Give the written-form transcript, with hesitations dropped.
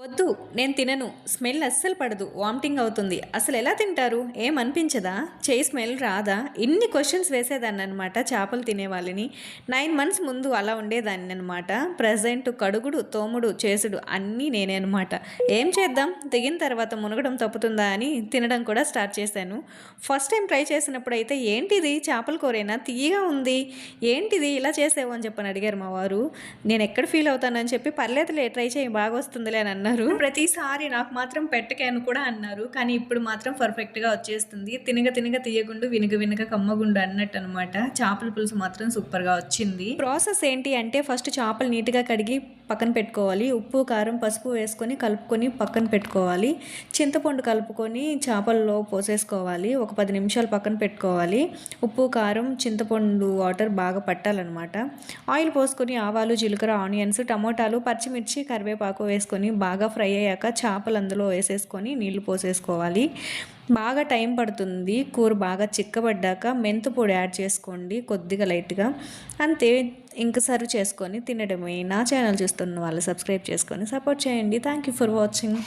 వద్దు, నేను తినను. స్మెల్ అస్సలు పడదు. వామిటింగ్ అవుతుంది. అసలు ఎలా తింటారు? ఏమనిపించదా? చేయి స్మెల్ రాదా? ఇన్ని క్వశ్చన్స్ వేసేదాన్ని అనమాట చేపలు తినే వాళ్ళని. 9 మంత్స్ ముందు అలా ఉండేదాన్ని అనమాట. ప్రజెంట్ కడుగుడు, తోముడు, చేసుడు అన్నీ నేనే అనమాట. ఏం చేద్దాం? దిగిన తర్వాత మునగడం తప్పుతుందా అని తినడం కూడా స్టార్ట్ చేశాను. ఫస్ట్ టైం ట్రై చేసినప్పుడు అయితే ఏంటిది చేపల కూరేనా, తీయగా ఉంది, ఏంటిది ఇలా చేసావు అని చెప్పని అడిగారు మా వారు. నేను ఎక్కడ ఫీల్ అవుతానని చెప్పి పర్లేదులే ట్రై చేయి, బాగా వస్తుందిలే అని అన్నారు. ప్రతిసారి నాకు మాత్రం పెట్టకాను కూడా అన్నారు. కానీ ఇప్పుడు మాత్రం పర్ఫెక్ట్గా వచ్చేస్తుంది. తినగ తినగ తీయగుండు, వినుగ వినుగ కమ్మగుండు అన్నట్టు అనమాట. చేపల పులుసు మాత్రం సూపర్గా వచ్చింది. ప్రాసెస్ ఏంటి అంటే ఫస్ట్ చేపలు నీట్గా కడిగి పక్కన పెట్టుకోవాలి. ఉప్పు, కారం, పసుపు వేసుకొని కలుపుకొని పక్కన పెట్టుకోవాలి. చింతపండు కలుపుకొని చేపల్లో పోసేసుకోవాలి. ఒక 10 నిమిషాలు పక్కన పెట్టుకోవాలి. ఉప్పు, కారం, చింతపండు వాటర్ బాగా పట్టాలన్నమాట. ఆయిల్ పోసుకొని ఆవాలు, జీలకర్ర, ఆనియన్స్, టమోటాలు, పచ్చిమిర్చి, కరివేపాకు వేసుకొని బాగా ఫ్రై అయ్యాక చేపలు అందులో వేసేసుకొని నీళ్లు పోసేసుకోవాలి. బాగా టైం పడుతుంది. కూర బాగా చిక్కబడ్డాక మెంతు పొడి యాడ్ చేసుకోండి కొద్దిగా లైట్గా. అంతే, ఇంక సర్వ్ చేసుకొని తినడమే. నా ఛానల్ చూస్తున్న వాళ్ళు సబ్స్క్రైబ్ చేసుకొని సపోర్ట్ చేయండి. Thank you for watching.